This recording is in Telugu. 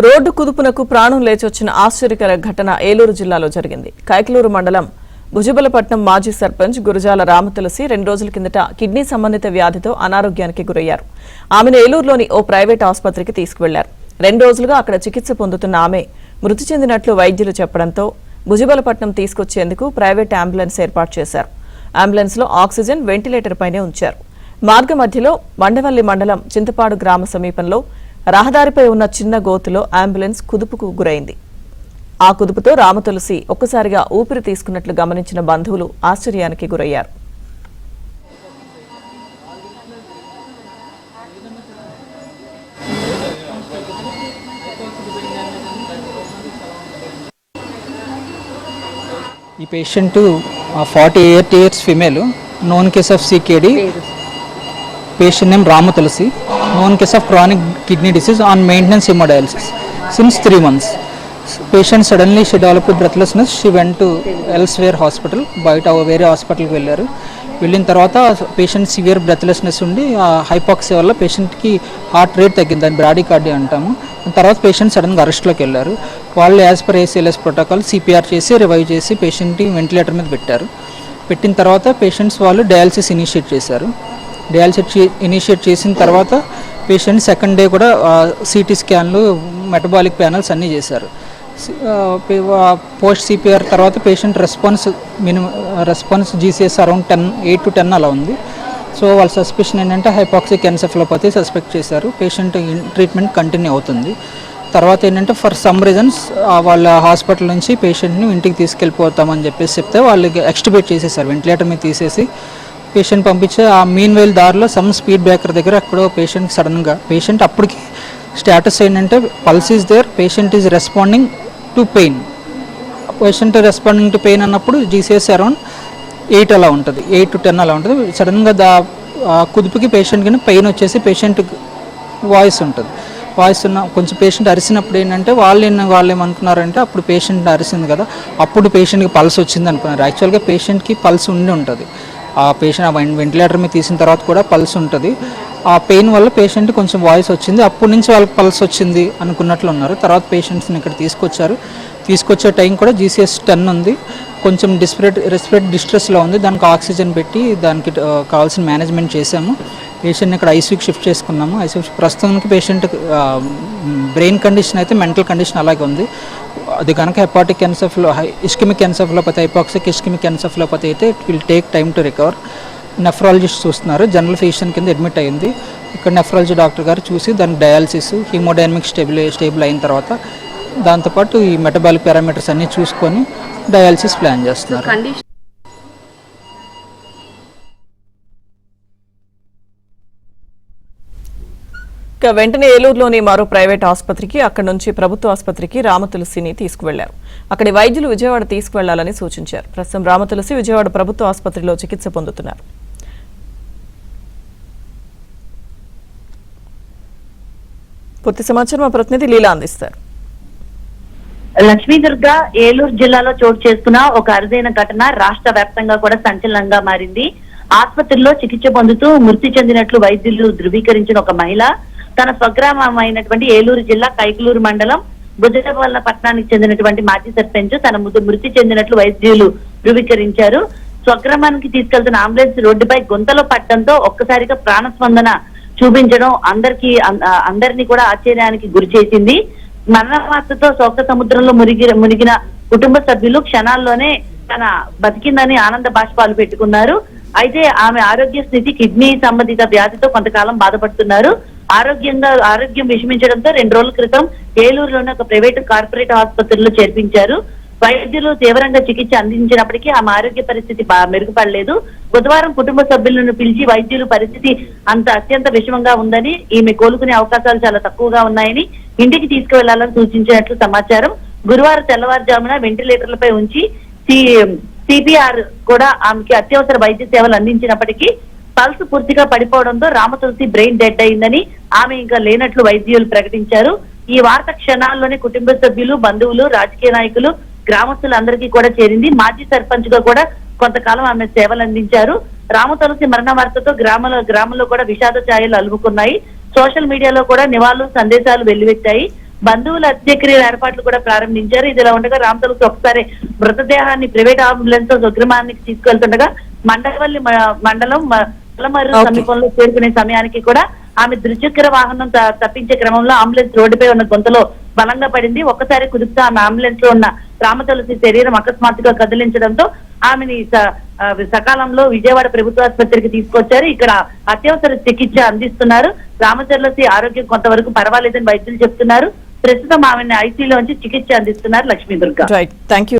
రోడ్డు కుదుపునకు ప్రాణం లేచొచ్చిన ఆశ్చర్యకర ఘటన ఏలూరు జిల్లాలో జరిగింది. కైకలూరు మండలం భుజబలపట్నం మాజీ సర్పంచ్ గురజాల రామతులసి 2 రోజుల కిందట కిడ్నీ సంబంధిత వ్యాధితో అనారోగ్యానికి గురయ్యారు. ఆమెను ఏలూరులోని ఓ ప్రైవేట్ ఆసుపత్రికి తీసుకువెళ్లారు. 2 రోజులుగా అక్కడ చికిత్స పొందుతున్న ఆమె మృతి చెందినట్లు వైద్యులు చెప్పడంతో భుజబలపట్నం తీసుకొచ్చేందుకు ప్రైవేట్ అంబులెన్స్ ఏర్పాటు చేశారు. అంబులెన్స్ లో ఆక్సిజన్, వెంటిలేటర్ పైనే ఉంచారు. మార్గ మధ్యలో మండవల్లి మండలం చింతపాడు గ్రామ సమీపంలో రహదారిపై ఉన్న చిన్న గోతులో అంబులెన్స్ కుదుపుకు గురైంది. ఆ కుదుపుతో రామతులసి ఒక్కసారిగా ఊపిరి తీసుకున్నట్లు గమనించిన బంధువులు ఆశ్చర్యానికి గురయ్యారు. ఈ patient 48 years female, known case of CKD. Patient name Ramatulasi, known case of chronic kidney disease, on maintenance hemodialysis since 3 months. Patient suddenly she developed breathlessness. She went to elsewhere hospital, బయట వేరే హాస్పిటల్కి వెళ్ళారు. వెళ్ళిన తర్వాత పేషెంట్ సివియర్ బ్రెత్లెస్నెస్ ఉండి హైపాక్సియా వల్ల పేషెంట్కి హార్ట్ రేట్ తగ్గింది, దాన్ని బ్రాడీకార్డియా అంటాము. తర్వాత పేషెంట్ సడన్గా అరెస్ట్లోకి వెళ్ళారు. వాళ్ళు as per ACLS protocol CPR చేసి రివైవ్ చేసి పేషెంట్ని వెంటిలేటర్ మీద పెట్టారు. పెట్టిన తర్వాత పేషెంట్స్ వాళ్ళు డయాలసిస్ ఇనిషియేట్ చేశారు. డయాలసిస్ ఇనిషియేట్ చేసిన తర్వాత పేషెంట్ సెకండ్ డే కూడా CT స్కాన్లు, మెటబాలిక్ ప్యానల్స్ అన్నీ చేశారు. పోస్ట్ CPR తర్వాత patient response GCS around 8 to 10 అలా ఉంది. సో వాళ్ళ సస్పెషన్ ఏంటంటే హైపాక్సిక్ ఎన్సెఫలోపతి సస్పెక్ట్ చేశారు. పేషెంట్ ట్రీట్మెంట్ కంటిన్యూ అవుతుంది. తర్వాత ఏంటంటే ఫర్ సమ్ రీజన్స్ వాళ్ళ హాస్పిటల్ నుంచి పేషెంట్ని ఇంటికి తీసుకెళ్ళిపోతామని చెప్పేసి చెప్తే వాళ్ళు ఎక్స్ట్యూబేట్ చేసేసారు, వెంటిలేటర్ మీద తీసేసి పేషెంట్ పంపించే ఆ మీన్ వైల్ దారిలో సమ్ స్పీడ్ బ్రేకర్ దగ్గర అక్కడ పేషెంట్ సడన్గా పేషెంట్ అప్పటికి స్టేటస్ ఏంటంటే pulse is there, patient is responding to pain. Patient responding to pain అన్నప్పుడు GCS అరౌండ్ 8 అలా ఉంటుంది, 8 to 10 అలా ఉంటుంది. సడన్గా కుదుపుకి పేషెంట్కి పెయిన్ వచ్చేసి పేషెంట్ వాయిస్ ఉంటుంది. వాయిస్ ఉన్న కొంచెం పేషెంట్ అరిసినప్పుడు ఏంటంటే వాళ్ళు ఏమనుకున్నారంటే అప్పుడు పేషెంట్ అరిసింది కదా, అప్పుడు పేషెంట్కి పల్స్ వచ్చింది అనుకున్నారు. యాక్చువల్గా పేషెంట్కి పల్స్ ఉండి ఉంటుంది. ఆ పేషెంట్ వెంటిలేటర్ మీద తీసిన తర్వాత కూడా పల్స్ ఉంటుంది. ఆ పెయిన్ వల్ల పేషెంట్ కొంచెం వాయిస్ వచ్చింది, అప్పటి నుంచి వాళ్ళకి పల్స్ వచ్చింది అనుకున్నట్లు ఉన్నారు. తర్వాత పేషెంట్స్ని ఇక్కడ తీసుకొచ్చారు. తీసుకొచ్చే టైం కూడా GCS 10 ఉంది. కొంచెం రెస్పిరేటరీ డిస్ట్రెస్లో ఉంది. దానికి ఆక్సిజన్ పెట్టి దానికి కావాల్సిన మేనేజ్మెంట్ చేసాము. పేషెంట్ని ఇక్కడ ఐసీయూకి షిఫ్ట్ చేసుకున్నాము. ఐసీయూ ప్రస్తుతానికి పేషెంట్ బ్రెయిన్ కండిషన్ అయితే మెంటల్ కండిషన్ అలాగే ఉంది. అది కనుక hepatic ischemic encephalopathy, hypoxic ischemic encephalopathy అయితే it will take time to recover. Nephrologist చూస్తున్నారు. జనరల్ ఫిజిషియన్ కింద అడ్మిట్ అయ్యింది. ఇక్కడ నెఫ్రాలజీ డాక్టర్ గారు చూసి దానికి డయాలసిస్, హిమోడైనమిక్ స్టేబుల్ అయిన తర్వాత దాంతోపాటు ఈ మెటబాలిక్ పారామీటర్స్ అన్నీ చూసుకొని డయాలసిస్ ప్లాన్ చేస్తున్నారు. వెంటనే ఏలూరులోని మరో ప్రైవేట్ ఆసుపత్రికి, అక్కడి నుంచి ప్రభుత్వ ఆసుపత్రికి రామతులసిని తీసుకువెళ్లారు. అక్కడి వైద్యులు విజయవాడ తీసుకువెళ్లాలని సూచించారు. ప్రస్తుతం రామతులసి విజయవాడ ప్రభుత్వ ఆసుపత్రిలో చికిత్స పొందుతున్నారు. పూర్తి సమాచారం మా ప్రతినిధి లీలా అందిస్తారు. లక్ష్మీదుర్గ ఏలూరు జిల్లాలో చోటు చేసుకున్న ఒక అరుదైన ఘటన రాష్ట్ర వ్యాప్తంగా కూడా సంచలనంగా మారింది. ఆసుపత్రిలో చికిత్స పొందుతూ మృతి చెందినట్లు వైద్యులు ధృవీకరించిన ఒక మహిళ తన స్వగ్రామం అయినటువంటి ఏలూరు జిల్లా కైకలూరు మండలం భుజబలపట్నానికి చెందినటువంటి మాజీ సర్పంచ్ తన మృతి చెందినట్లు వైద్యులు ధృవీకరించారు. స్వగ్రామానికి తీసుకెళ్తున్న అంబులెన్స్ రోడ్డుపై గుంతలో పడడంతో ఒక్కసారిగా ప్రాణస్పందన చూపించడం అందరినీ కూడా ఆశ్చర్యానికి గురి చేసింది. మరణ వార్తతో శోక సముద్రంలో మునిగిన కుటుంబ సభ్యులు క్షణాల్లోనే తన బతికిందని ఆనంద బాష్పాలు పెట్టుకున్నారు. అయితే ఆమె ఆరోగ్య స్థితి కిడ్నీ సంబంధిత వ్యాధితో కొంతకాలం బాధపడుతున్నారు. ఆరోగ్యం విషమించడంతో 2 రోజుల క్రితం ఏలూరులోని ఒక ప్రైవేటు కార్పొరేట్ ఆసుపత్రిలో చేర్పించారు. వైద్యులు తీవ్రంగా చికిత్స అందించినప్పటికీ ఆమె ఆరోగ్య పరిస్థితి మెరుగుపడలేదు. బుధవారం కుటుంబ సభ్యులను పిలిచి వైద్యులు పరిస్థితి అత్యంత విషమంగా ఉందని, ఈమె కోలుకునే అవకాశాలు చాలా తక్కువగా ఉన్నాయని ఇంటికి తీసుకువెళ్లాలని సూచించినట్లు సమాచారం. గురువారం తెల్లవారుజామున వెంటిలేటర్లపై ఉంచి CPR కూడా ఆమెకి అత్యవసర వైద్య సేవలు అందించినప్పటికీ పల్స్ పూర్తిగా పడిపోవడంతో రామతులసి బ్రెయిన్ డెడ్ అయిందని, ఆమె ఇంకా లేనట్లు వైద్యులు ప్రకటించారు. ఈ వార్త క్షణాల్లోనే కుటుంబ సభ్యులు, బంధువులు, రాజకీయ నాయకులు, గ్రామస్తులందరికీ కూడా చేరింది. మాజీ సర్పంచ్ గా కూడా కొంతకాలం ఆమె సేవలు అందించారు. రామతులసి మరణ వార్తతో గ్రామంలో కూడా విషాద ఛాయలు అలుముకున్నాయి. సోషల్ మీడియాలో కూడా నివాళులు సందేశాలు వెల్లువెత్తాయి. బంధువుల అంత్యక్రియల ఏర్పాట్లు కూడా ప్రారంభించారు. ఇదిలా ఉండగా రామతులసి ఒకసారి మృతదేహాన్ని ప్రైవేట్ అంబులెన్స్ తో స్వగ్రామానికి తీసుకెళ్తుండగా మండవల్లి మండలం పలమర్రు సమీపంలో చేరుకునే సమయానికి కూడా ఆమె ద్విచక్ర వాహనం తప్పించే క్రమంలో అంబులెన్స్ రోడ్డుపై ఉన్న గుంతలో బలంగా పడింది. ఒక్కసారి కుదుపుతూ ఆమె అంబులెన్స్ లో ఉన్న రామతులసి శరీరం అకస్మాత్తుగా కదిలించడంతో ఆమెని సకాలంలో విజయవాడ ప్రభుత్వ ఆసుపత్రికి తీసుకొచ్చారు. ఇక్కడ అత్యవసర చికిత్స అందిస్తున్నారు. రామతులసి ఆరోగ్యం కొంతవరకు పర్వాలేదని వైద్యులు చెప్తున్నారు. ప్రస్తుతం ఆమెను ఐసీయూలో ఉంచి చికిత్స అందిస్తున్నారు. Lakshmi Durga. Right, thank you.